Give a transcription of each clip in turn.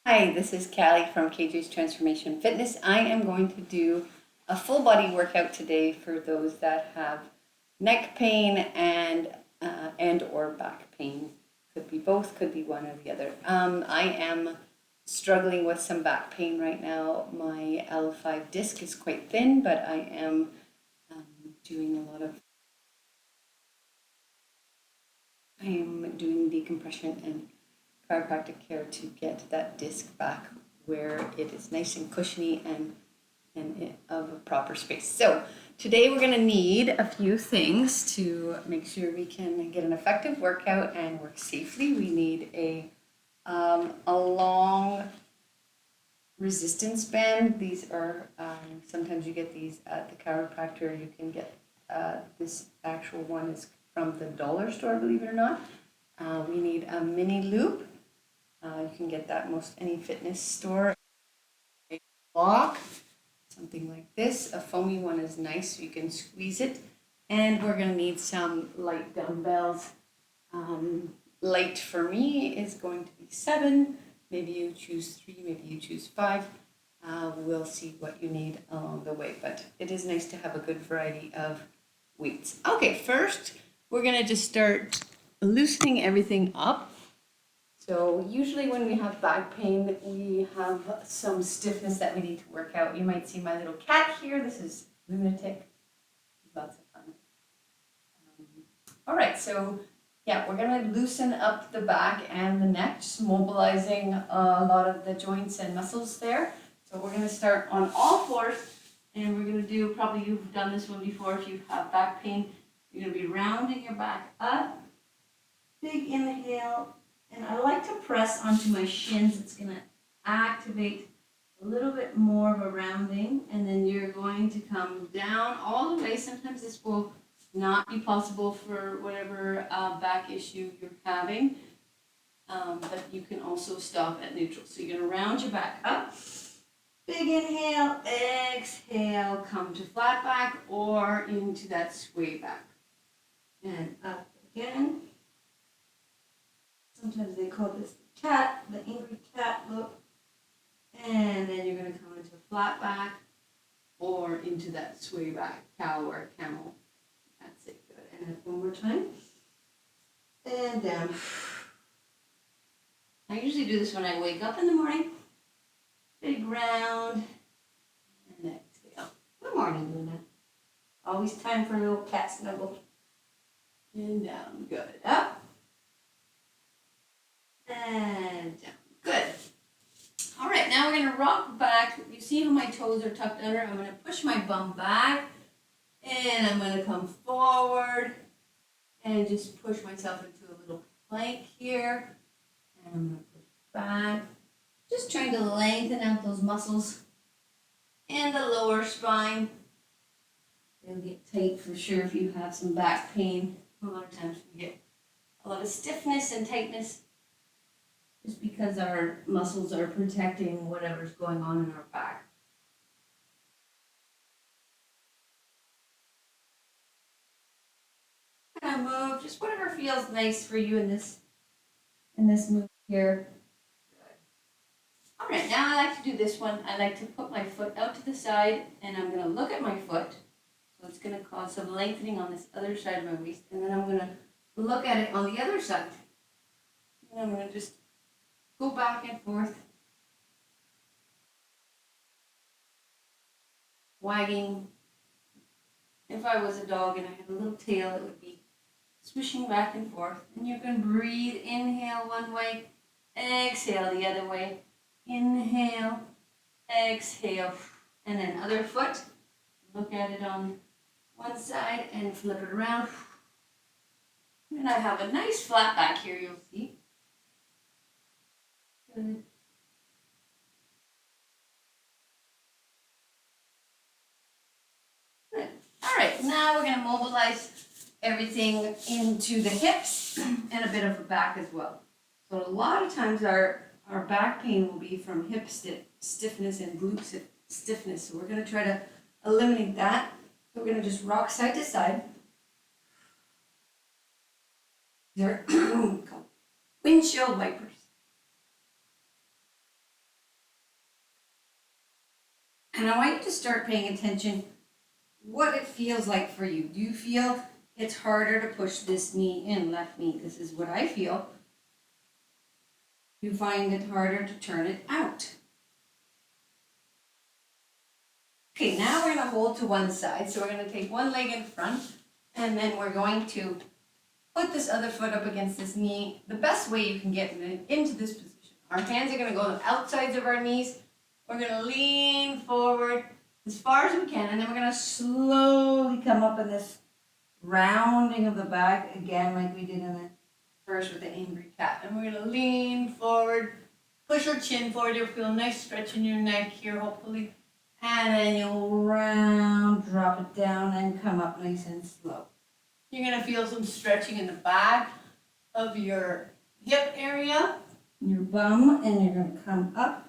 Hi, this is Callie from KJ's Transformation Fitness. I am going to do a full body workout today for those that have neck pain and or back pain. Could be both, could be one or the other. I am struggling with some back pain right now. My L5 disc is quite thin, but I am doing a lot of I am doing decompression and chiropractic care to get that disc back where it is nice and cushiony and of a proper space. So today we're going to need a few things to make sure we can get an effective workout and work safely. We need a long resistance band. These are sometimes you get these at the chiropractor. You can get this actual one is from the dollar store, believe it or not. We need a mini loop. You can get that most any fitness store. A block, something like this. A foamy one is nice, so you can squeeze it. And we're going to need some light dumbbells. Light for me is going to be 7. Maybe you choose 3, maybe you choose 5. We'll see what you need along the way, but it is nice to have a good variety of weights. Okay, first we're going to just start loosening everything up. So usually when we have back pain, we have some stiffness that we need to work out. You might see my little cat here. This is Lunatic. Lots of fun. All right, so yeah, we're gonna loosen up the back and the neck, just mobilizing a lot of the joints and muscles there. So we're gonna start on all fours, and we're gonna do, probably you've done this one before if you have back pain, you're gonna be rounding your back up, big inhale, and I like to press onto my shins. It's gonna activate a little bit more of a rounding, and then you're going to come down all the way. Sometimes this will not be possible for whatever back issue you're having, but you can also stop at neutral. So you're gonna round your back up, big inhale, exhale, come to flat back or into that sway back, and up again. Sometimes they call this the cat, the angry cat look. And then you're going to come into flat back or into that sway back, cow or camel. That's it. Good. And one more time. And down. I usually do this when I wake up in the morning. Big round. And exhale. Good morning, Luna. Always time for a little cat snuggle. And down. Good. Up. And down. Good. All right, now we're gonna rock back. You see how my toes are tucked under? I'm gonna push my bum back and I'm gonna come forward and just push myself into a little plank here. And I'm gonna push back. Just trying to lengthen out those muscles in the lower spine. They'll get tight for sure if you have some back pain. A lot of times we get a lot of stiffness and tightness just because our muscles are protecting whatever's going on in our back. Kind of move, just whatever feels nice for you in this move here. Good. All right, now I like to do this one. I like to put my foot out to the side, and I'm going to look at my foot. So it's going to cause some lengthening on this other side of my waist, and then I'm going to look at it on the other side. And I'm going to just go back and forth, wagging. If I was a dog and I had a little tail, it would be swishing back and forth. And you can breathe. Inhale one way, exhale the other way. Inhale, exhale, and then other foot. Look at it on one side and flip it around. And I have a nice flat back here, you'll see. Good. Good. All right, now we're going to mobilize everything into the hips and a bit of the back as well. So a lot of times our back pain will be from hip stiffness and glute stiffness. So we're going to try to eliminate that. So we're going to just rock side to side. They're called windshield wipers. And I want you to start paying attention what it feels like for you. Do you feel it's harder to push this knee in, left knee? This is what I feel. You find it harder to turn it out. Okay, now we're gonna hold to one side. So we're gonna take one leg in front, and then we're going to put this other foot up against this knee. The best way you can get into this position. Our hands are gonna go on the outsides of our knees. We're gonna lean forward as far as we can, and then we're gonna slowly come up in this rounding of the back again, like we did in the first with the angry cat. And we're gonna lean forward, push your chin forward. You'll feel a nice stretch in your neck here, hopefully. And then you'll round, drop it down, and come up nice and slow. You're gonna feel some stretching in the back of your hip area, your bum, and you're gonna come up.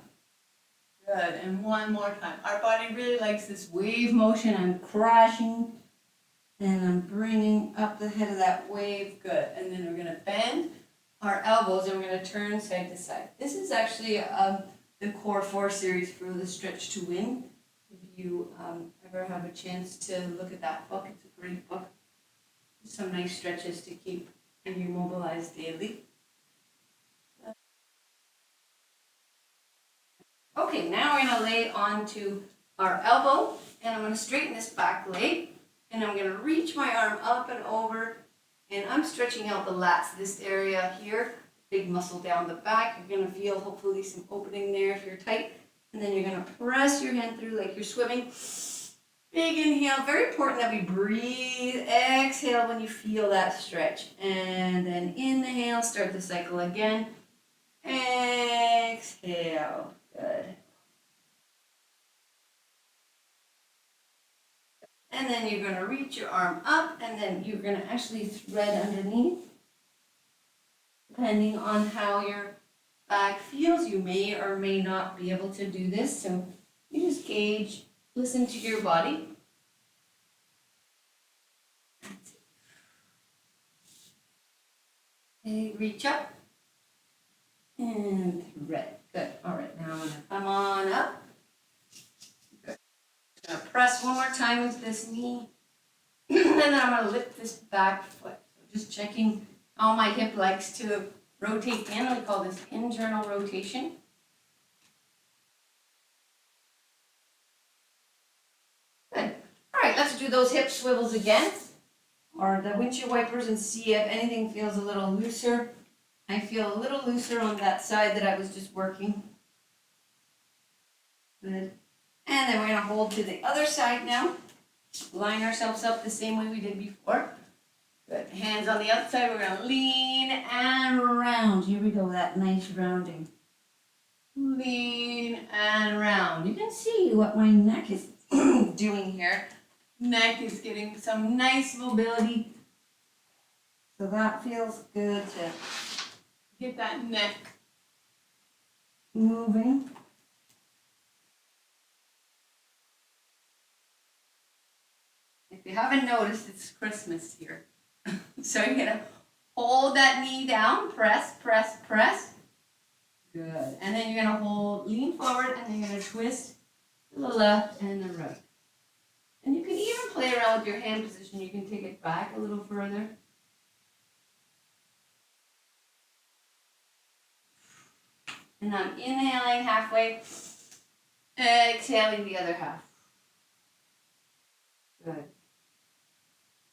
Good, and one more time. Our body really likes this wave motion. I'm crashing, and I'm bringing up the head of that wave. Good, and then we're gonna bend our elbows, and we're gonna turn side to side. This is actually the Core 4 series for the Stretch to Win. If you ever have a chance to look at that book, it's a great book. Some nice stretches to keep you mobilized daily. Okay, now we're going to lay onto our elbow, and I'm going to straighten this back leg, and I'm going to reach my arm up and over, and I'm stretching out the lats, this area here, big muscle down the back. You're going to feel hopefully some opening there if you're tight, and then you're going to press your hand through like you're swimming. Big inhale, very important that we breathe. Exhale when you feel that stretch, and then inhale, start the cycle again. Exhale. Good. And then you're going to reach your arm up, and then you're going to actually thread underneath. Depending on how your back feels, you may or may not be able to do this. So you just gauge, listen to your body. Okay, reach up and thread. Good. All right, now I'm going to come on up. Good. I'm going to press one more time into this knee. And then I'm going to lift this back foot. So just checking how my hip likes to rotate in. We call this internal rotation. Good. All right, let's do those hip swivels again. Or the windshield wipers, and see if anything feels a little looser. I feel a little looser on that side that I was just working. Good. And then we're going to hold to the other side now. Line ourselves up the same way we did before. Good. Hands on the outside. We're going to lean and round. Here we go, that nice rounding. Lean and round. You can see what my neck is doing here. Neck is getting some nice mobility. So that feels good to get that neck moving. If you haven't noticed, it's Christmas here. So you're going to hold that knee down, press, press, press. Good. And then you're going to hold, lean forward, and then you're going to twist to the left and the right. And you can even play around with your hand position. You can take it back a little further. And I'm inhaling halfway, exhaling the other half. Good.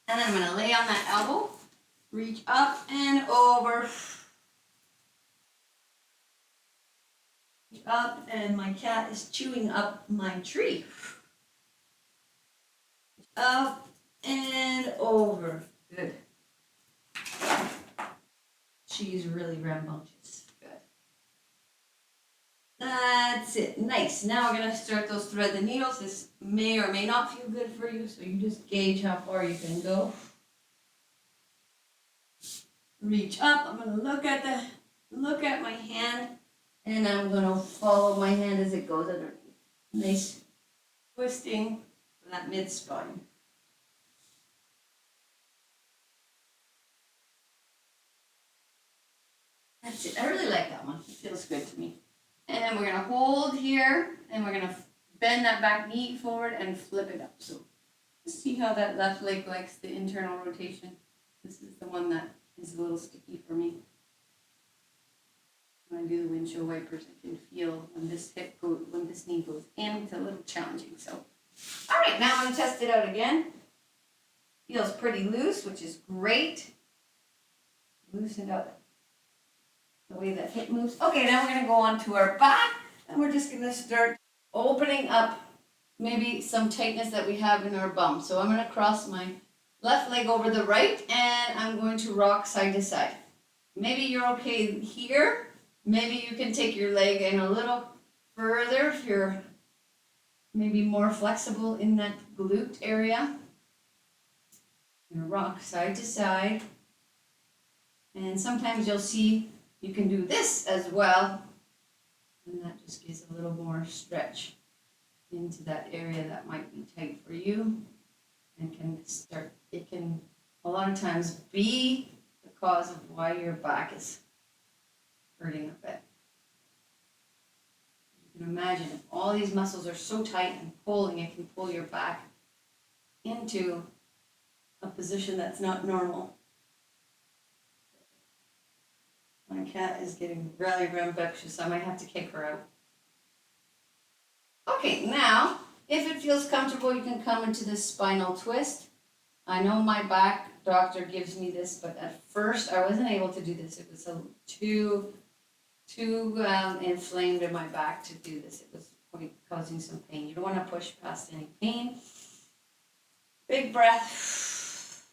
And then I'm going to lay on that elbow, reach up and over. Reach up, and my cat is chewing up my tree. Up and over. Good. She's really rambunctious. Good. That's it. Nice. Now we're going to start those thread the needles. This may or may not feel good for you, so you just gauge how far you can go. Reach up. I'm going to look at my hand, and I'm going to follow my hand as it goes underneath. Nice twisting for that mid spine. That's it. I really like that one. It feels good to me. And we're going to hold here, and we're going to bend that back knee forward and flip it up. So see how that left leg likes the internal rotation. This is the one that is a little sticky for me. When I do the windshield wipers, I can feel when this knee goes in, it's a little challenging. So, all right, now I'm gonna test it out again. Feels pretty loose, which is great. Loosen up the way that hip moves. Okay, now we're gonna go on to our back, and we're just gonna start opening up maybe some tightness that we have in our bum. So I'm gonna cross my left leg over the right, and I'm going to rock side to side. Maybe you're okay here. Maybe you can take your leg in a little further if you're maybe more flexible in that glute area. You're gonna rock side to side. And sometimes you'll see you can do this as well. And that just gives a little more stretch into that area that might be tight for you. And it can a lot of times be the cause of why your back is hurting a bit. You can imagine if all these muscles are so tight and pulling, it can pull your back into a position that's not normal. My cat is getting really rambunctious. I might have to kick her out. Okay, now, if it feels comfortable, you can come into this spinal twist. I know my back doctor gives me this, but at first I wasn't able to do this. It was too inflamed in my back to do this. It was causing some pain. You don't want to push past any pain. Big breath.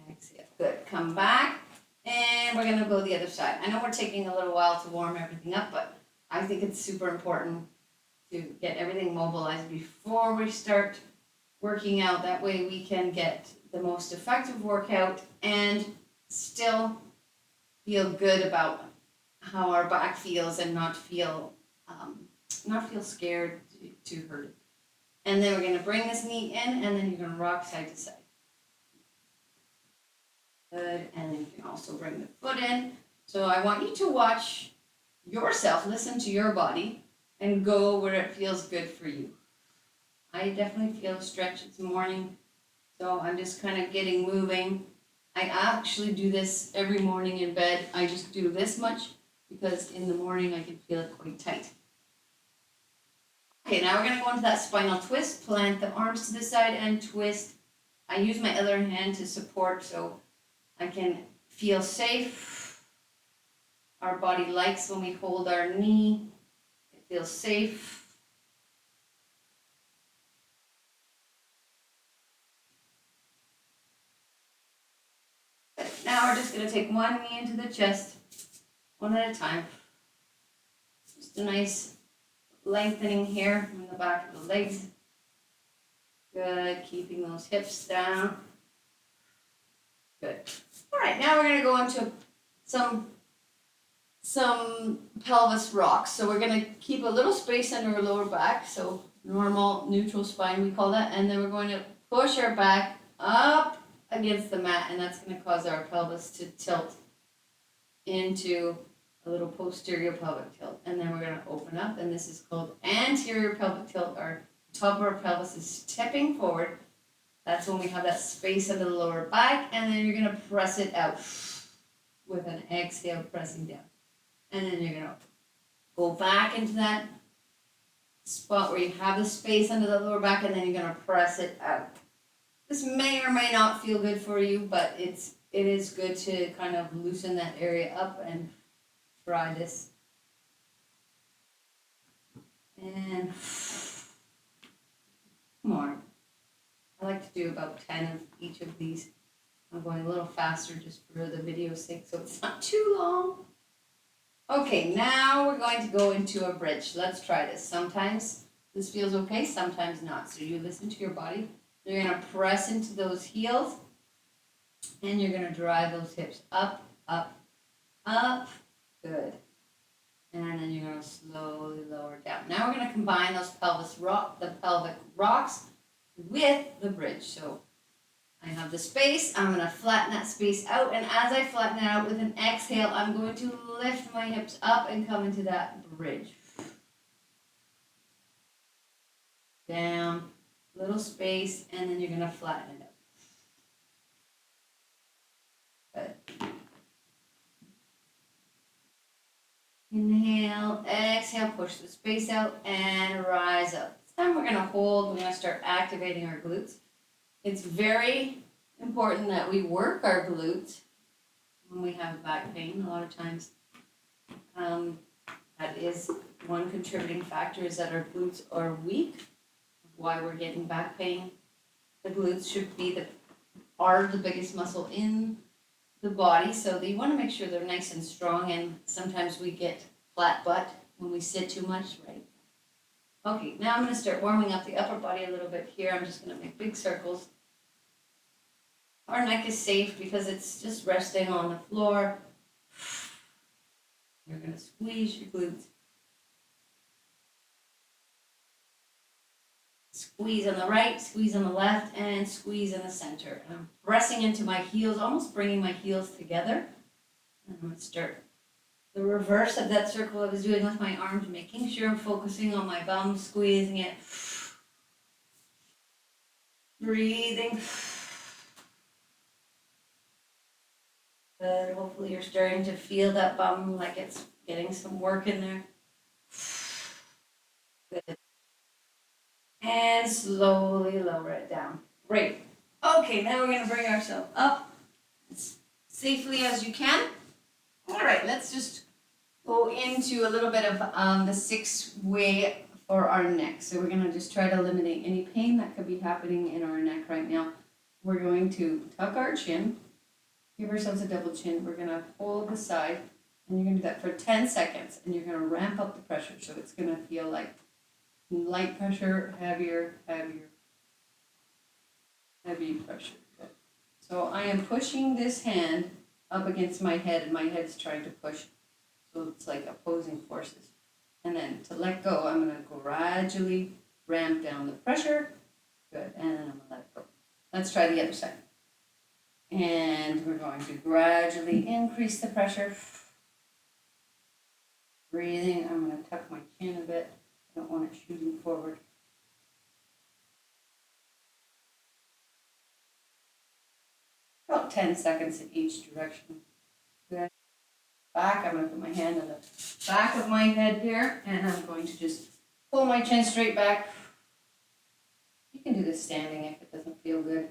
Exhale. Good. Come back. And we're going to go the other side. I know we're taking a little while to warm everything up, but I think it's super important to get everything mobilized before we start working out. That way we can get the most effective workout and still feel good about how our back feels and not feel scared to hurt it. And then we're going to bring this knee in, and then you're going to rock side to side. Good, and then you can also bring the foot in. So I want you to watch yourself, listen to your body, and go where it feels good for you. I definitely feel a stretch. It's morning, so I'm just kind of getting moving. I actually do this every morning in bed. I just do this much because in the morning I can feel it quite tight. Okay, now we're going to go into that spinal twist. Plant the arms to the side and twist. I use my other hand to support so I can feel safe. Our body likes when we hold our knee. It feels safe. Now we're just going to take one knee into the chest, one at a time. Just a nice lengthening here in the back of the legs. Good, keeping those hips down. Good. All right, now we're going to go into some pelvis rocks. So we're going to keep a little space under our lower back. So normal, neutral spine, we call that. And then we're going to push our back up against the mat, and that's going to cause our pelvis to tilt into a little posterior pelvic tilt. And then we're going to open up, and this is called anterior pelvic tilt. Our top of our pelvis is tipping forward. That's when we have that space under the lower back, and then you're going to press it out with an exhale, pressing down. And then you're going to go back into that spot where you have the space under the lower back, and then you're going to press it out. This may or may not feel good for you, but it is good to kind of loosen that area up and try this. And come on. I like to do about 10 of each of these. I'm going a little faster just for the video's sake, so it's not too long. Okay, now we're going to go into a bridge. Let's try this. Sometimes this feels okay, sometimes not. So you listen to your body. You're going to press into those heels, and you're going to drive those hips up, up, up. Good. And then you're going to slowly lower down. Now we're going to combine those the pelvic rocks with the bridge. So I have the space. I'm going to flatten that space out, and as I flatten it out with an exhale, I'm going to lift my hips up and come into that bridge. down, little space, and then you're gonna flatten it out. Good. Inhale, exhale, push the space out and rise up. This time we're gonna hold, we're gonna start activating our glutes. It's very important that we work our glutes when we have back pain. A lot of times, that is one contributing factor is that our glutes are weak, why we're getting back pain. The glutes should be are the biggest muscle in the body, so you want to make sure they're nice and strong, and sometimes we get flat butt when we sit too much, right? Okay, now I'm going to start warming up the upper body a little bit here. I'm just going to make big circles. Our neck is safe because it's just resting on the floor. You're going to squeeze your glutes. Squeeze on the right, squeeze on the left, and squeeze in the center. And I'm pressing into my heels, almost bringing my heels together. And I'm going to start the reverse of that circle I was doing with my arms, making sure I'm focusing on my bum, squeezing it. Breathing. Good. Hopefully you're starting to feel that bum like it's getting some work in there. Good. And slowly lower it down. Great. Okay, now we're going to bring ourselves up as safely as you can. All right, let's just go into a little bit of the 6-way for our neck. So we're going to just try to eliminate any pain that could be happening in our neck right now. We're going to tuck our chin, give ourselves a double chin. We're going to hold the side, and you're going to do that for 10 seconds, and you're going to ramp up the pressure. So it's going to feel like light pressure, heavier, heavy pressure. Good. So I am pushing this hand up against my head, and my head's trying to push. So it's like opposing forces. And then to let go, I'm going to gradually ramp down the pressure. Good. And then I'm going to let it go. Let's try the other side. And we're going to gradually increase the pressure. Breathing. I'm going to tuck my chin a bit. I don't want it shooting forward. About 10 seconds in each direction. Good. Back, I'm going to put my hand on the back of my head here, and I'm going to just pull my chin straight back. You can do this standing if it doesn't feel good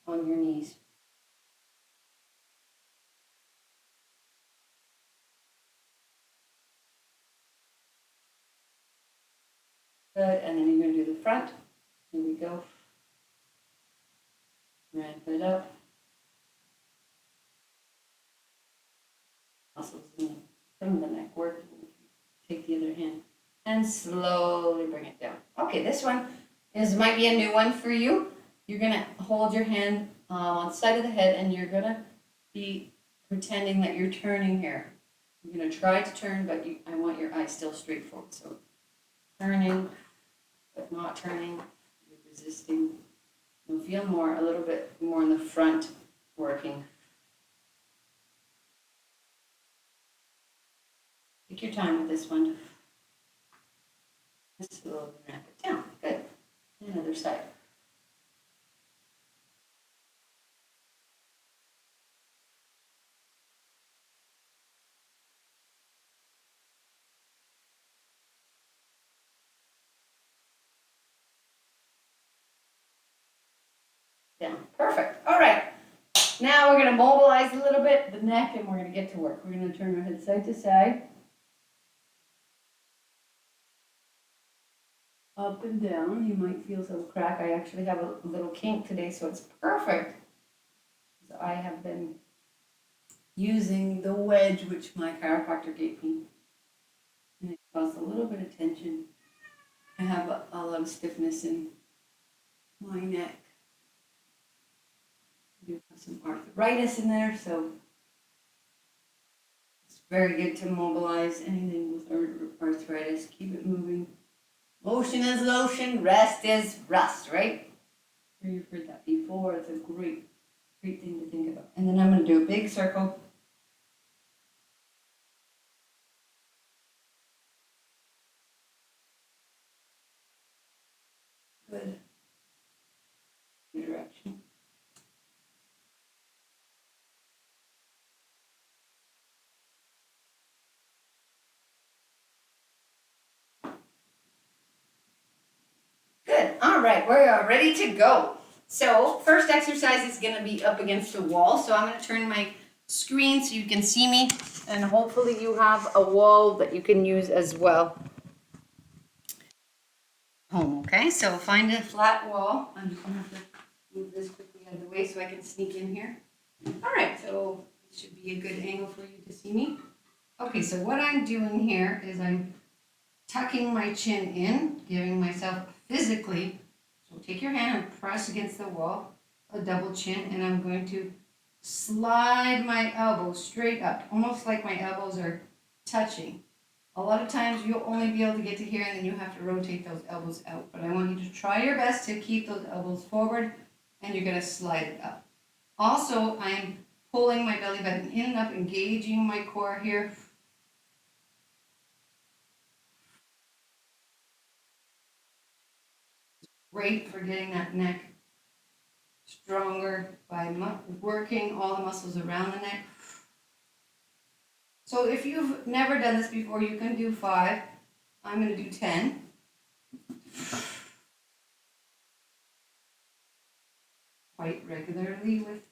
on your knees. Good, and then you're going to do the front. Here we go. Ramp it up. Muscles in the neck work. Take the other hand and slowly bring it down. Okay, this one might be a new one for you. You're going to hold your hand on the side of the head, and you're going to be pretending that you're turning here. You're going to try to turn, but I want your eyes still straight forward. So turning, but not turning. You're resisting. You'll feel a little bit more in the front working. Take your time with this one. Just slowly ramp it down. Good. Another side. Down. Perfect. All right. Now we're going to mobilize a little bit the neck, and we're going to get to work. We're going to turn our head side to side. Up and down. You might feel some crack. I actually have a little kink today, so it's perfect. So I have been using the wedge which my chiropractor gave me, and it caused a little bit of tension. I have a lot of stiffness in my neck. I do have some arthritis in there, so it's very good to mobilize anything with arthritis. Keep it moving. Motion is lotion, rest is rust, right? I'm sure you've heard that before. It's a great thing to think about. And then I'm going to do a big circle. All right, we're ready to go. So first exercise is gonna be up against the wall. So I'm gonna turn my screen so you can see me, and hopefully you have a wall that you can use as well. Home, okay? So find a flat wall. I'm just gonna have to move this quickly out of the way so I can sneak in here. All right, so it should be a good angle for you to see me. Okay, so what I'm doing here is I'm tucking my chin in, giving myself physically, so take your hand and press against the wall, a double chin, and I'm going to slide my elbows straight up, almost like my elbows are touching. A lot of times you'll only be able to get to here and then you have to rotate those elbows out, but I want you to try your best to keep those elbows forward and you're gonna slide it up. Also, I'm pulling my belly button in and up, engaging my core here. Great for getting that neck stronger by working all the muscles around the neck. So if you've never done this before, you can do 5. I'm going to do 10. Quite regularly with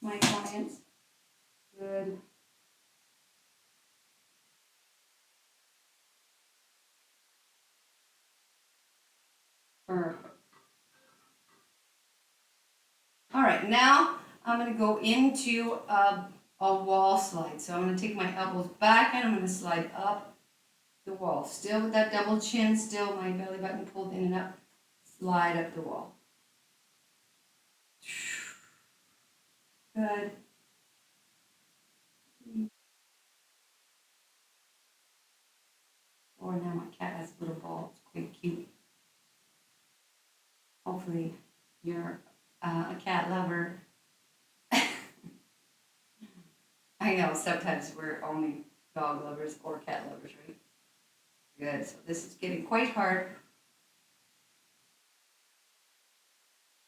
my clients. Good. Perfect. All right, now I'm going to go into a wall slide. So I'm going to take my elbows back and I'm going to slide up the wall. Still with that double chin, still my belly button pulled in and up. Slide up the wall. Good. Or now my cat has a little ball. It's quite cute. Hopefully you're a cat lover. I know sometimes we're only dog lovers or cat lovers, right? Good. So this is getting quite hard.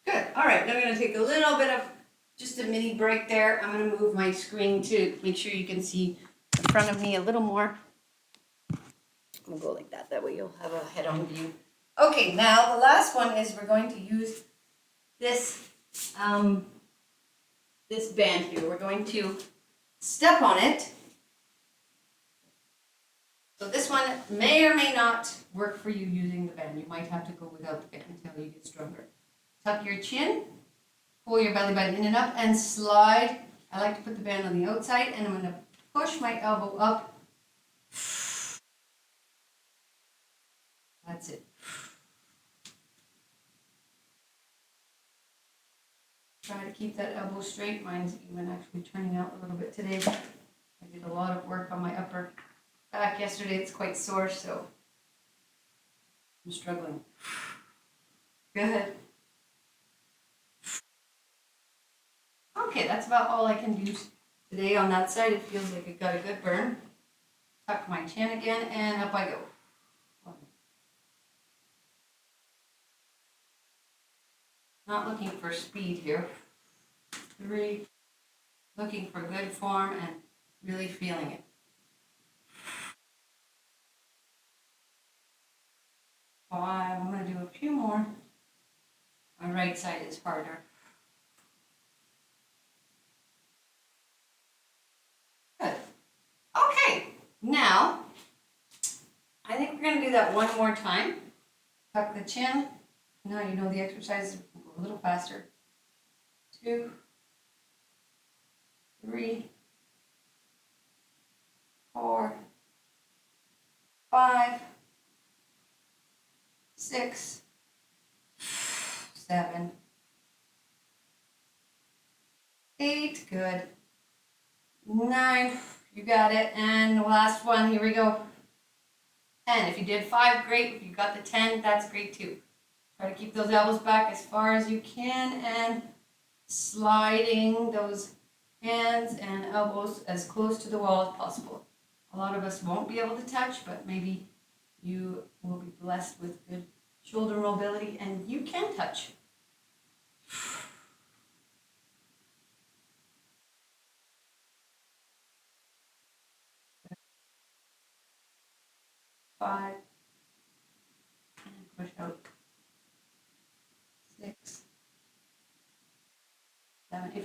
Good. All right. Now I'm going to take a little bit of just a mini break there. I'm going to move my screen to make sure you can see in front of me a little more. We'll go like that. That way you'll have a head-on view. Okay. Now the last one is we're going to use this this band here. We're going to step on it. So this one may or may not work for you using the band. You might have to go without the band until you get stronger. Tuck your chin, pull your belly button in and up, and slide. I like to put the band on the outside, and I'm going to push my elbow up. That's it. Try to keep that elbow straight. Mine's even actually turning out a little bit today. I did a lot of work on my upper back yesterday. It's quite sore, so I'm struggling. Good. Okay, that's about all I can do today on that side. It feels like it got a good burn. Tuck my chin again, and up I go. Not looking for speed here. 3, looking for good form and really feeling it. 5, I'm going to do a few more. My right side is harder. Good. Okay, now I think we're going to do that one more time. Tuck the chin. Now you know the exercise, go a little faster. 2, 3, 4, 5, 6, 7, 8, good. 9, you got it. And the last one, here we go. 10. If you did 5, great. If you got the 10, that's great too. Try to keep those elbows back as far as you can and sliding those hands and elbows as close to the wall as possible. A lot of us won't be able to touch, but maybe you will be blessed with good shoulder mobility and you can touch. 5, and push out.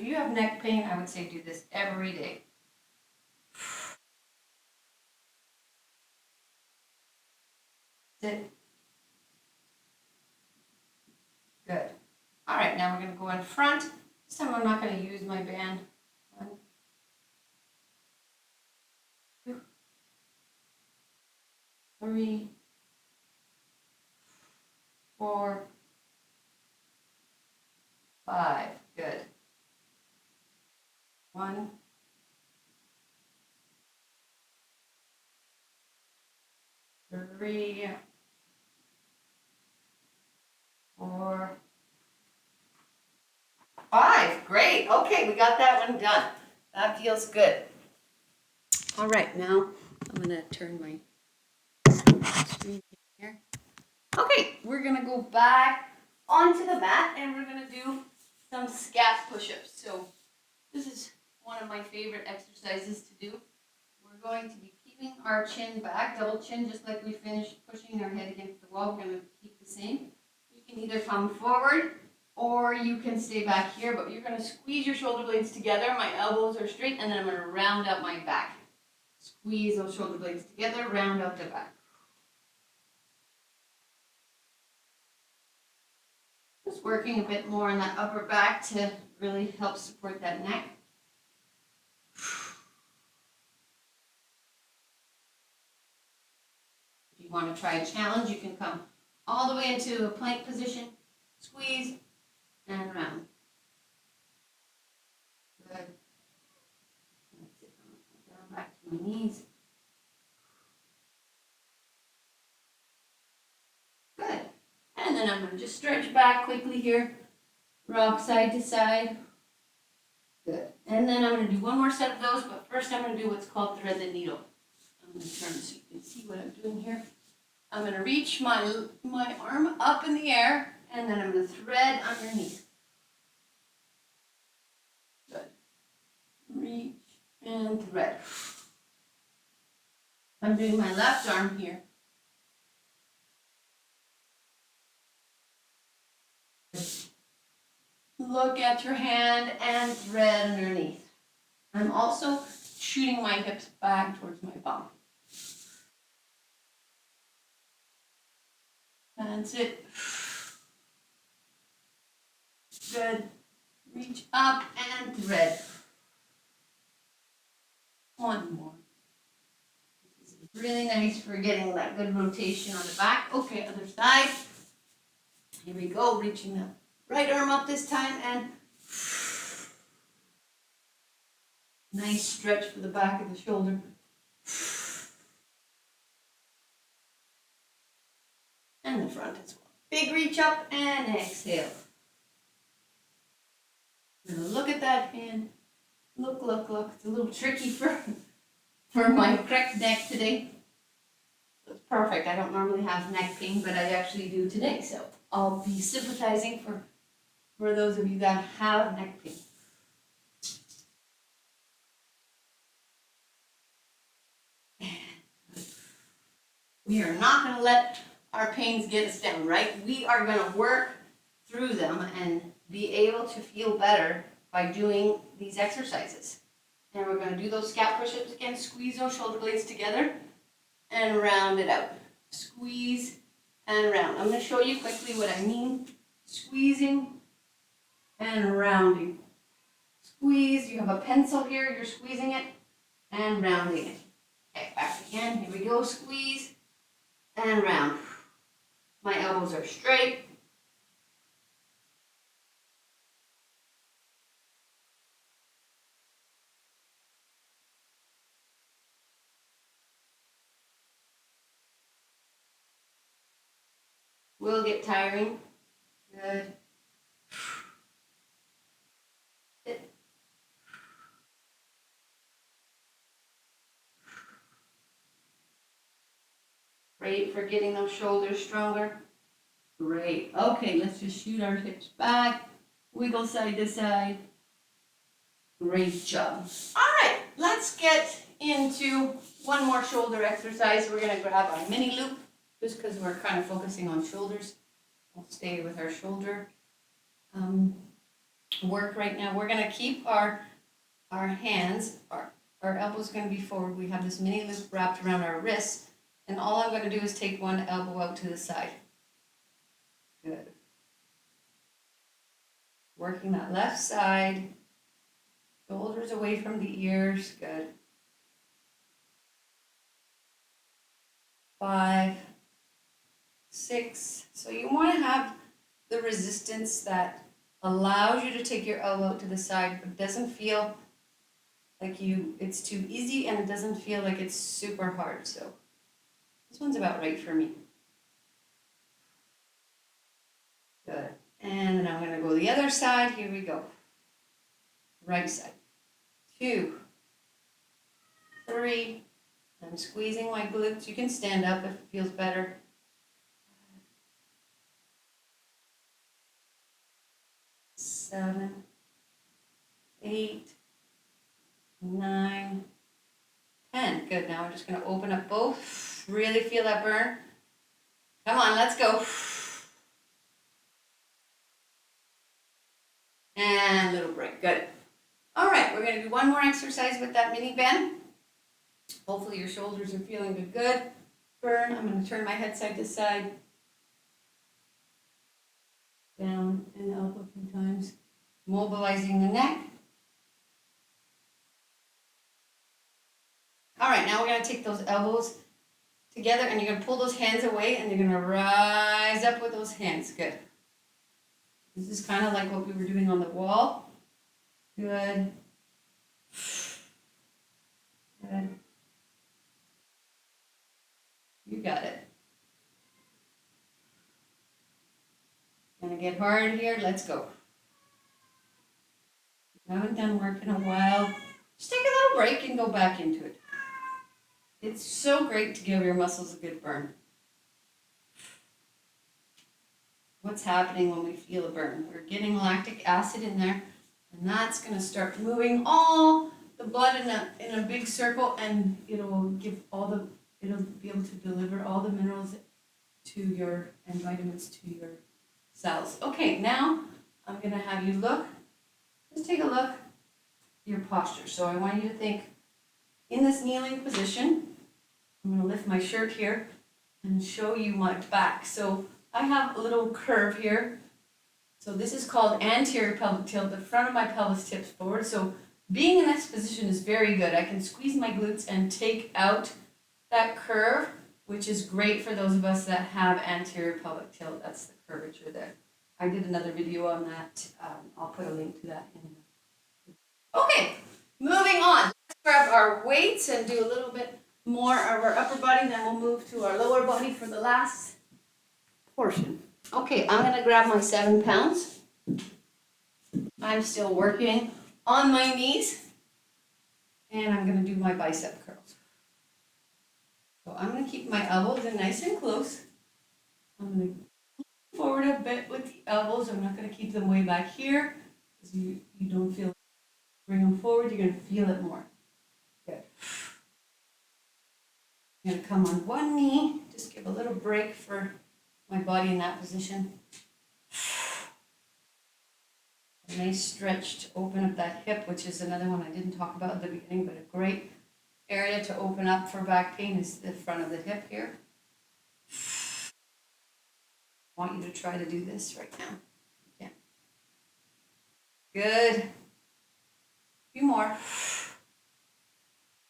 you have neck pain, I would say do this every day. Sit. Good. All right, now we're going to go in front. This time I'm not going to use my band. 1, 2, 3, 4, 5. Good. 1, 3, 4, 5. Great. Okay, we got that one done. That feels good. All right, now I'm going to turn my screen here. Okay, we're going to go back onto the mat and we're going to do some scat push-ups. So this is one of my favorite exercises to do. We're going to be keeping our chin back, double chin, just like we finished pushing our head against the wall. We're going to keep the same. You can either come forward or you can stay back here, but you're going to squeeze your shoulder blades together. My elbows are straight, and then I'm going to round out my back. Squeeze those shoulder blades together, round out the back. Just working a bit more on that upper back to really help support that neck. If you want to try a challenge, you can come all the way into a plank position, squeeze, and round. Good. That's it. Down back to my knees. Good. And then I'm going to just stretch back quickly here. Rock side to side. Good. And then I'm going to do one more set of those, but first I'm going to do what's called thread the needle. I'm going to turn so you can see what I'm doing here. I'm going to reach my arm up in the air, and then I'm going to thread underneath. Good. Reach and thread. I'm doing my left arm here. Look at your hand and thread underneath. I'm also shooting my hips back towards my bum. That's it. Good. Reach up and thread. One more. This is really nice for getting that good rotation on the back. Okay, other side. Here we go, reaching the right arm up this time and nice stretch for the back of the shoulder. And the front as well. Big reach up and exhale. Now look at that hand. Look, look, look. It's a little tricky for my correct neck today. It's perfect. I don't normally have neck pain, but I actually do today. So I'll be sympathizing for those of you that have neck pain. We are not going to let our pains get us down, right? We are going to work through them and be able to feel better by doing these exercises. And we're going to do those scalp push-ups again. Squeeze those shoulder blades together and round it out. Squeeze and round. I'm going to show you quickly what I mean. Squeezing and rounding. Squeeze. You have a pencil here. You're squeezing it and rounding it. Okay, back again. Here we go. Squeeze and round. My elbows are straight. Will get tiring. Good. Great for getting those shoulders stronger. Great. Okay, let's just shoot our hips back. Wiggle side to side. Great job. All right, let's get into one more shoulder exercise. We're going to grab our mini loop just because we're kind of focusing on shoulders. We'll stay with our shoulder work right now. We're gonna keep our hands, our elbow's gonna be forward. We have this mini loop wrapped around our wrists, and all I'm gonna do is take one elbow out to the side. Good. Working that left side, shoulders away from the ears, good. 5, 6. So you want to have the resistance that allows you to take your elbow out to the side, but doesn't feel like it's too easy, and it doesn't feel like it's super hard. So this one's about right for me. Good. And then I'm going to go the other side. Here we go. Right side. 2, 3. I'm squeezing my glutes. You can stand up if it feels better. 7, 8, 9, 10. Good. Now we're just going to open up both. Really feel that burn. Come on, let's go. And a little break. Good. All right, we're going to do one more exercise with that mini bend. Hopefully your shoulders are feeling good. Burn. I'm going to turn my head side to side. Down and up a few times. Mobilizing the neck. All right, now we're going to take those elbows together, and you're going to pull those hands away, and you're going to rise up with those hands. Good. This is kind of like what we were doing on the wall. Good. Good. You got it. Gonna get hard here. Let's go. Haven't done work in a while. Just take a little break and go back into it. It's so great to give your muscles a good burn. What's happening when we feel a burn? We're getting lactic acid in there, and that's going to start moving all the blood in a big circle, and it'll be able to deliver all the minerals to your and vitamins to your cells. Okay, now I'm going to have you just take a look at your posture. So I want you to think in this kneeling position. I'm going to lift my shirt here and show you my back. So I have a little curve here. So this is called anterior pelvic tilt. The front of my pelvis tips forward. So being in this position is very good. I can squeeze my glutes and take out that curve, which is great for those of us that have anterior pelvic tilt. That's the curvature there. I did another video on that. I'll put a link to that in. Okay, moving on. Let's grab our weights and do a little bit more of our upper body, then we'll move to our lower body for the last portion. Okay, I'm gonna grab my 7 pounds. I'm still working on my knees, and I'm gonna do my bicep curls. So I'm gonna keep my elbows in nice and close. I'm gonna forward a bit with the elbows. I'm not gonna keep them way back here, because you don't feel. Bring them forward, you're gonna feel it more. Good. I'm going to come on one knee, just give a little break for my body in that position. A nice stretch to open up that hip, which is another one I didn't talk about at the beginning, but a great area to open up for back pain is the front of the hip here. I want you to try to do this right now. Yeah. Good. A few more.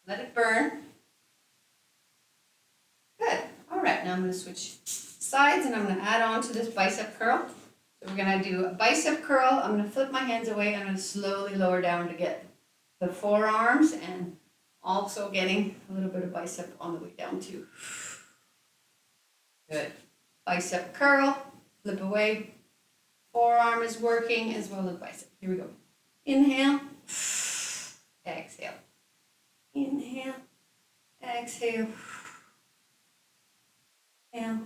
Let it burn. Good. All right, now I'm going to switch sides, and I'm going to add on to this bicep curl. So we're going to do a bicep curl. I'm going to flip my hands away. I'm going to slowly lower down to get the forearms, and also getting a little bit of bicep on the way down too. Good. Bicep curl, flip away. Forearm is working as well as bicep. Here we go. Inhale, exhale. Inhale, exhale. Inhale,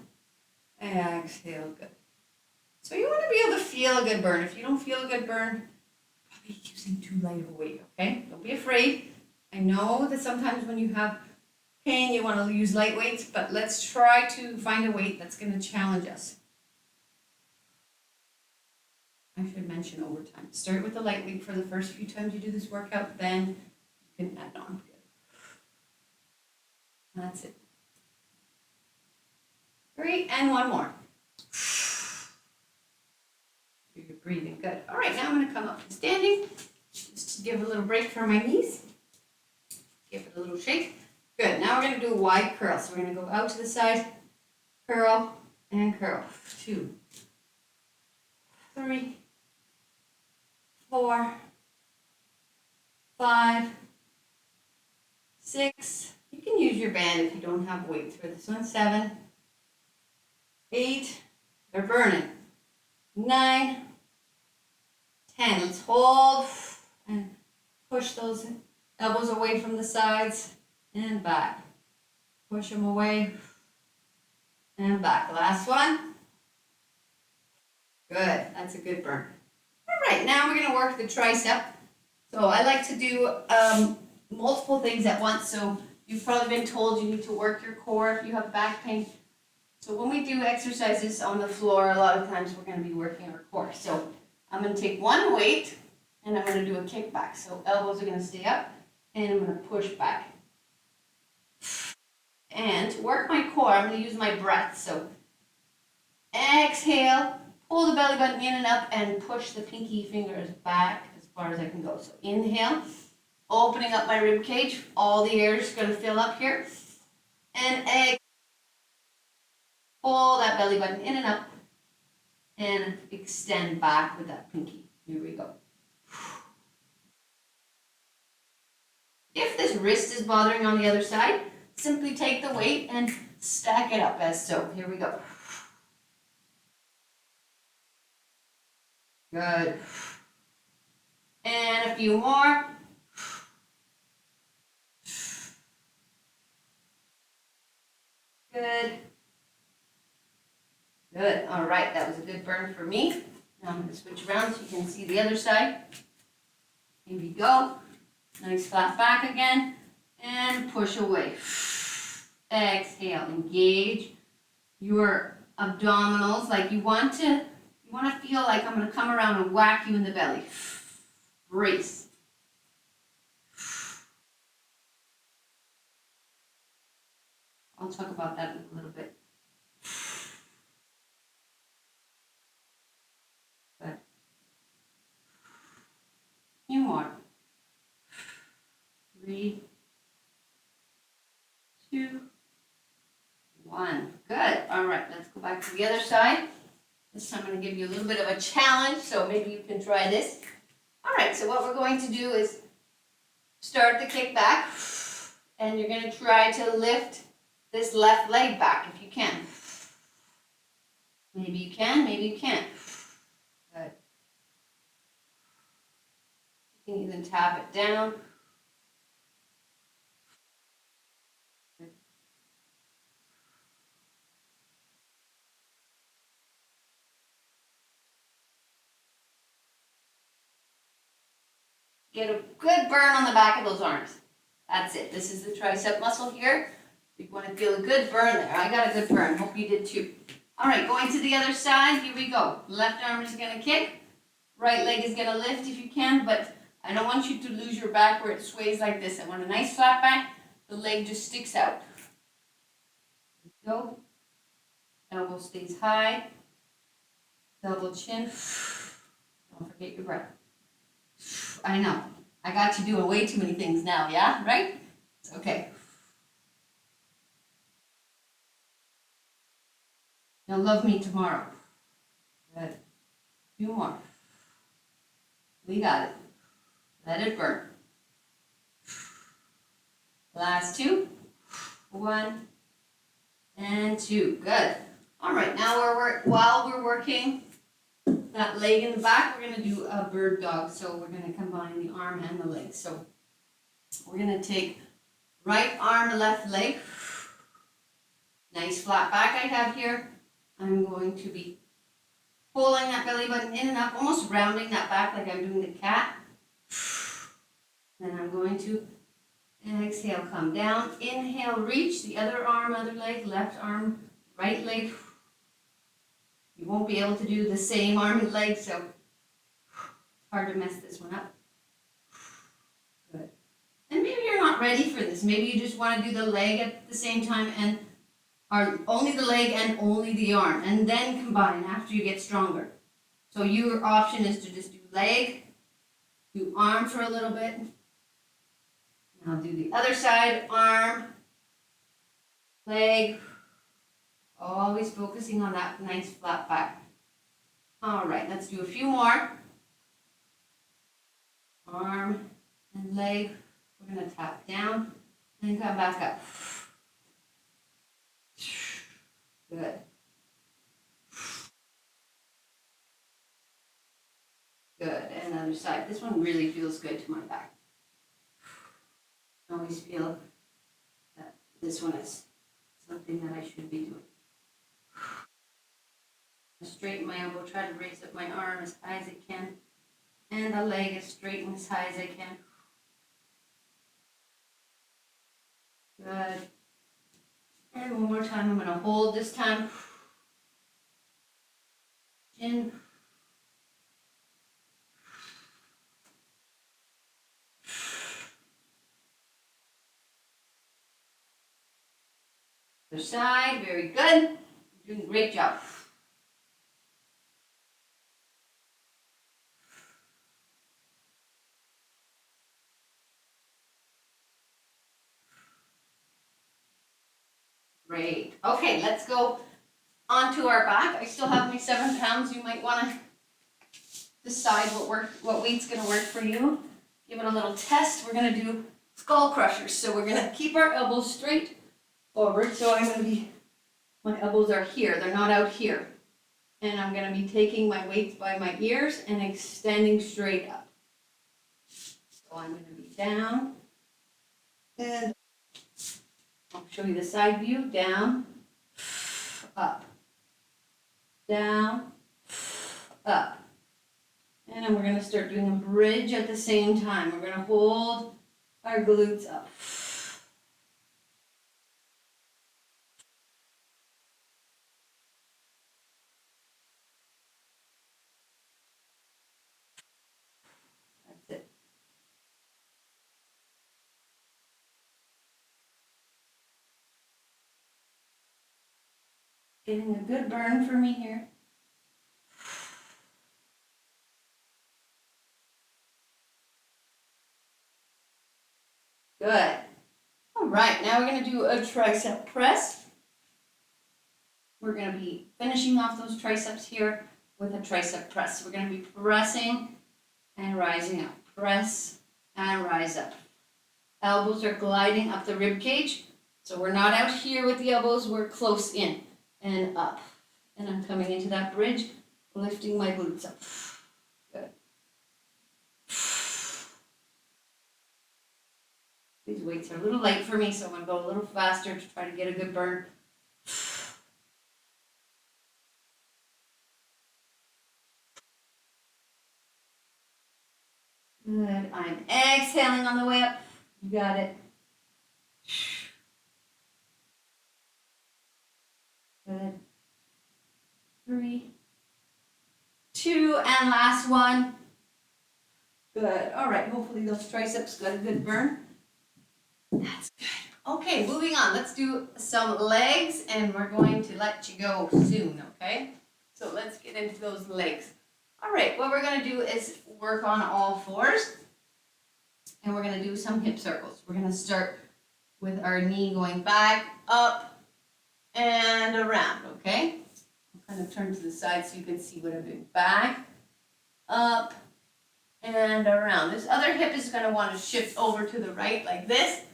exhale. Good. So you want to be able to feel a good burn. If you don't feel a good burn, probably using too light of a weight, okay? Don't be afraid. I know that sometimes when you have pain, you want to use light weights, but let's try to find a weight that's going to challenge us. I should mention overtime. Start with the light weight for the first few times you do this workout, then you can add on. Good. That's it. Great, and one more. You're breathing good. All right, now I'm gonna come up to standing, just to give a little break for my knees. Give it a little shake. Good, now we're gonna do a wide curl. So we're gonna go out to the side, curl, and curl. 2, 3, 4, 5, 6. You can use your band if you don't have weights for this one. 7, 8, they're burning. 9, 10. Let's hold and push those elbows away from the sides and back. Push them away and back. Last one. Good, that's a good burn. All right, now we're gonna work the tricep. So I like to do multiple things at once. So you've probably been told you need to work your core if you have back pain. So when we do exercises on the floor, a lot of times we're gonna be working our core. So I'm gonna take one weight and I'm gonna do a kickback. So elbows are gonna stay up and I'm gonna push back. And to work my core, I'm gonna use my breath. So exhale, pull the belly button in and up and push the pinky fingers back as far as I can go. So inhale, opening up my rib cage. All the air is gonna fill up here. And exhale. Pull that belly button in and up and extend back with that pinky. Here we go. If this wrist is bothering on the other side, simply take the weight and stack it up as so. Here we go. Good. And a few more. Good. Good. All right, that was a good burn for me. Now I'm going to switch around so you can see the other side. Here we go. Nice flat back again. And push away. Exhale. Engage your abdominals like you want to feel like I'm going to come around and whack you in the belly. Brace. I'll talk about that in a little bit. Good. Few more. 3, 2, 1. Good. All right, let's go back to the other side. This time I'm going to give you a little bit of a challenge, so maybe you can try this. All right, so what we're going to do is start the kick back, and you're going to try to lift this left leg back if you can. Maybe you can, maybe you can't. Good. You can even tap it down. Good. Get a good burn on the back of those arms. That's it. This is the tricep muscle here. You want to feel a good burn there. I got a good burn. Hope you did too. All right, going to the other side. Here we go. Left arm is going to kick. Right leg is going to lift if you can, but I don't want you to lose your back where it sways like this. I want a nice flat back. The leg just sticks out. Go. Elbow stays high. Double chin. Don't forget your breath. I know. I got you doing way too many things now, yeah? Right? It's okay. Now love me tomorrow. Good. Few more. We got it. Let it burn. Last 2. 1 and 2. Good. All right, now while we're working that leg in the back, we're going to do a bird dog. So we're going to combine the arm and the leg. So we're going to take right arm, left leg. Nice flat back I have here. I'm going to be pulling that belly button in and up, almost rounding that back like I'm doing the cat. Then I'm going to exhale, come down. Inhale, reach the other arm, other leg, left arm, right leg. You won't be able to do the same arm and leg, so hard to mess this one up. Good. And maybe you're not ready for this. Maybe you just want to do the leg at the same time and or only the leg and only the arm, and then combine after you get stronger. So your option is to just do leg, do arm for a little bit. Now do the other side, arm, leg, always focusing on that nice flat back. All right, let's do a few more. Arm and leg, we're gonna tap down and come back up. Good. Good, and other side. This one really feels good to my back. I always feel that this one is something that I should be doing. Straighten my elbow, try to raise up my arm as high as I can, and the leg is straightened as high as I can. Good. And one more time, I'm going to hold this time. Chin. Other side, very good. You're doing a great job. Great. Okay, let's go onto our back. I still have my 7 pounds. You might want to decide what weight's going to work for you. Give it a little test. We're going to do skull crushers. So we're going to keep our elbows straight forward. So my elbows are here. They're not out here. And I'm going to be taking my weights by my ears and extending straight up. So I'm going to be down. And I'll show you the side view. Down, up, down, up. And then we're going to start doing a bridge at the same time. We're going to hold our glutes up. That's it. Getting a good burn for me here. Good. All right, now we're going to do a tricep press. We're going to be finishing off those triceps here with a tricep press. We're going to be pressing and rising up. Press and rise up. Elbows are gliding up the rib cage. So we're not out here with the elbows, we're close in and up. And I'm coming into that bridge, lifting my glutes up. Good. These weights are a little light for me, so I'm going to go a little faster to try to get a good burn. Good. I'm exhaling on the way up. You got it. Good. 3, 2, and last one. Good. All right. Hopefully those triceps got a good burn. That's good. Okay, moving on. Let's do some legs, and we're going to let you go soon, okay? So let's get into those legs. All right, what we're going to do is work on all fours, and we're going to do some hip circles. We're going to start with our knee going back, up, and around, okay? I'll kind of turn to the side so you can see what I'm doing. Back, up, and around. This other hip is going to want to shift over to the right like this.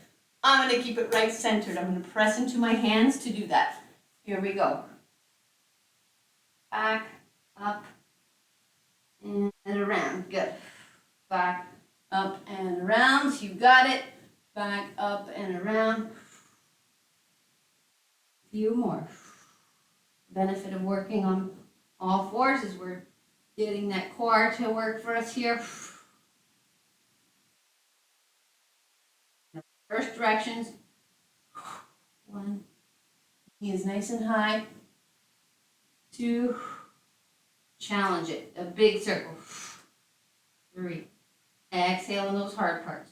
I'm going to keep it right centered. I'm going to press into my hands to do that. Here we go. Back, up, and around. Good. Back, up, and around. You got it. Back, up, and around. A few more. Benefit of working on all fours is we're getting that core to work for us here. First directions. 1. Knee is nice and high. 2. Challenge it. A big circle. 3. Exhale in those hard parts.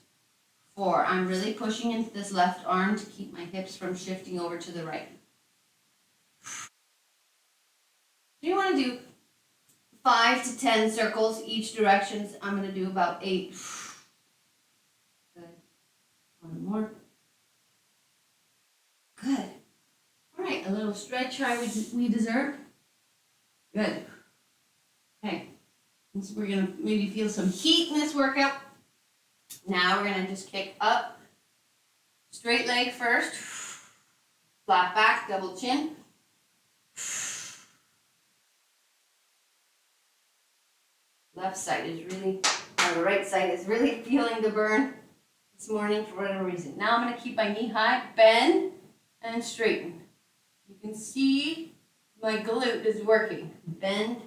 4. I'm really pushing into this left arm to keep my hips from shifting over to the right. You want to do 5 to 10 circles each direction. I'm going to do about 8. Good. One more. Good. All right, a little stretch we deserve. Good. Okay. So we're going to maybe feel some heat in this workout. Now we're going to just kick up. Straight leg first. Flat back, double chin. Left side is really, or the right side is really feeling the burn this morning for whatever reason. Now I'm going to keep my knee high, bend, and straighten. You can see my glute is working. Bend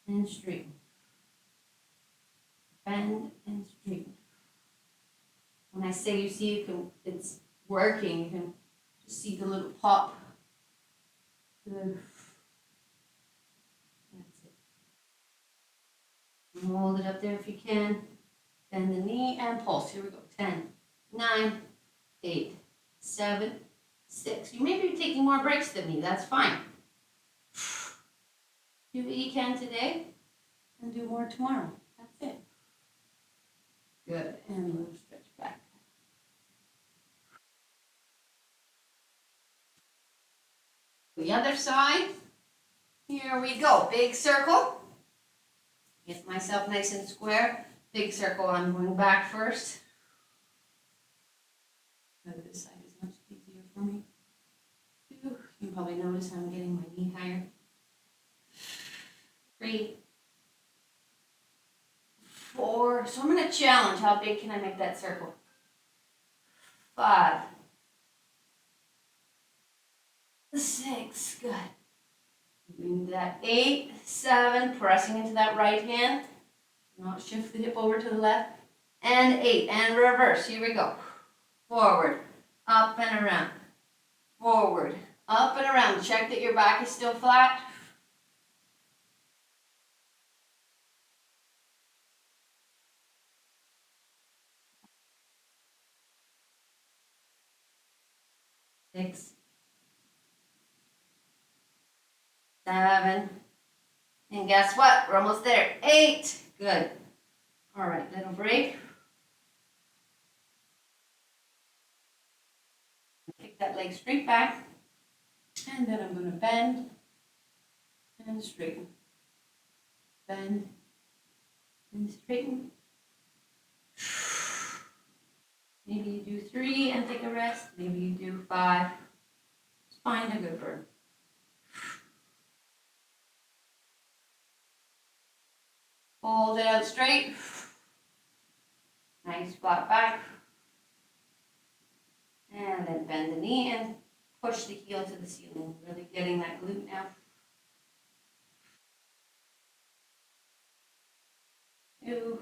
and straighten. Bend and straighten. When I say you see it's working, you can just see the little pop. Good. That's it. Hold it up there if you can. Bend the knee and pulse. Here we go. 10, 9, 8, 7, 6. You may be taking more breaks than me. That's fine. Do what you can today and do more tomorrow. That's it. Good. And a little stretch back. The other side. Here we go. Big circle. Get myself nice and square. Big circle. I'm going back first. This side is much easier for me. 2. You can probably notice I'm getting my knee higher. 3, 4. So I'm going to challenge how big can I make that circle. 5, 6. Good. Moving that 8, 7. Pressing into that right hand. Not shift the hip over to the left. And 8. And reverse. Here we go. Forward. Up and around. Forward. Up and around. Check that your back is still flat. Six, 7, and guess what? We're almost there. 8. Good. All right, little break. Kick that leg straight back, and then I'm going to bend and straighten. Bend and straighten. Maybe you do 3 and take a rest. Maybe you do 5. Just find a good burn. Hold it out straight. Nice flat back. And then bend the knee and push the heel to the ceiling. Really getting that glute now. 2,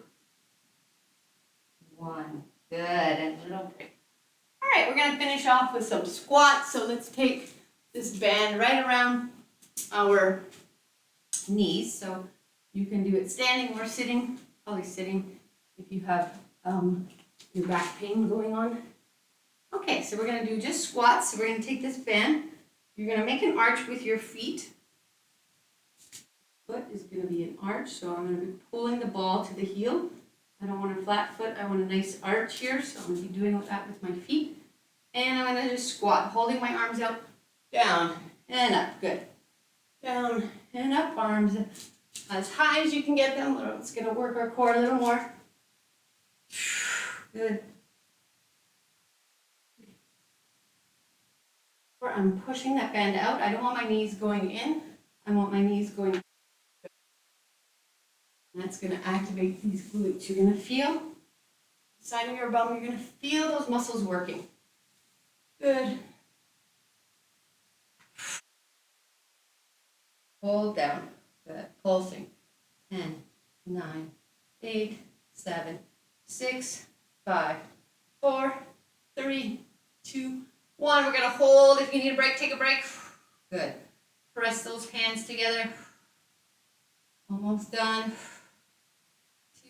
1. Good. And a little break. All right, we're going to finish off with some squats. So let's take this band right around our knees. So you can do it standing or sitting, probably sitting if you have your back pain going on. Okay, so we're going to do just squats. So we're going to take this band. You're going to make an arch with your feet. Foot is going to be an arch, so I'm going to be pulling the ball to the heel. I don't want a flat foot. I want a nice arch here, so I'm going to be doing that with my feet. And I'm going to just squat, holding my arms out, down and up. Good. Down and up, arms as high as you can get them. It's going to work our core a little more. Good. I'm pushing that band out. I don't want my knees going in. I want my knees going. That's going to activate these glutes. You're going to feel the side of your bum. You're going to feel those muscles working. Good. Hold down. Good. Pulsing. 10, 9, 8, 7, 6, 5, 4, 3, 2, 1. We're going to hold. If you need a break, take a break. Good. Press those hands together. Almost done. 2,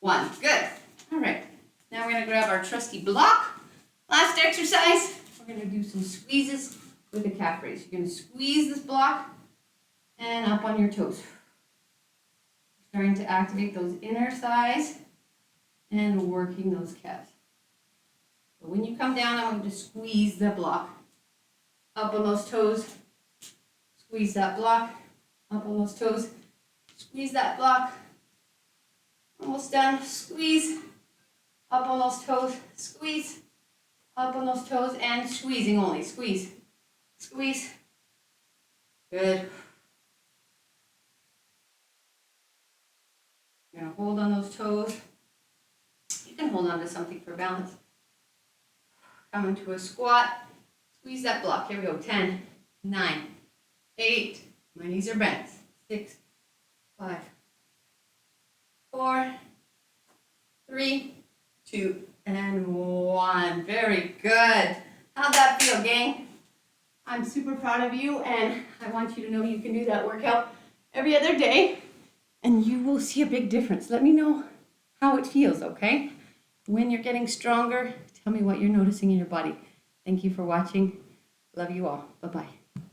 1. Good. All right. Now we're going to grab our trusty block. Last exercise, we're going to do some squeezes with the calf raise. You're going to squeeze this block and up on your toes. Starting to activate those inner thighs and working those calves. So when you come down, I want you to squeeze the block. Up on those toes. Squeeze that block. Up on those toes. Squeeze that block. Almost done. Squeeze. Up on those toes. Squeeze. Up on those toes and squeezing only. Squeeze. Squeeze. Good. You're going to hold on those toes. You can hold on to something for balance. Come into a squat. Squeeze that block. Here we go. 10, 9, 8. My knees are bent. 6, 5, 4, 3, 2, and 1. Very good. How'd that feel, gang? I'm super proud of you, and I want you to know you can do that workout every other day, and you will see a big difference. Let me know how it feels, okay? When you're getting stronger, tell me what you're noticing in your body. Thank you for watching. Love you all. Bye-bye.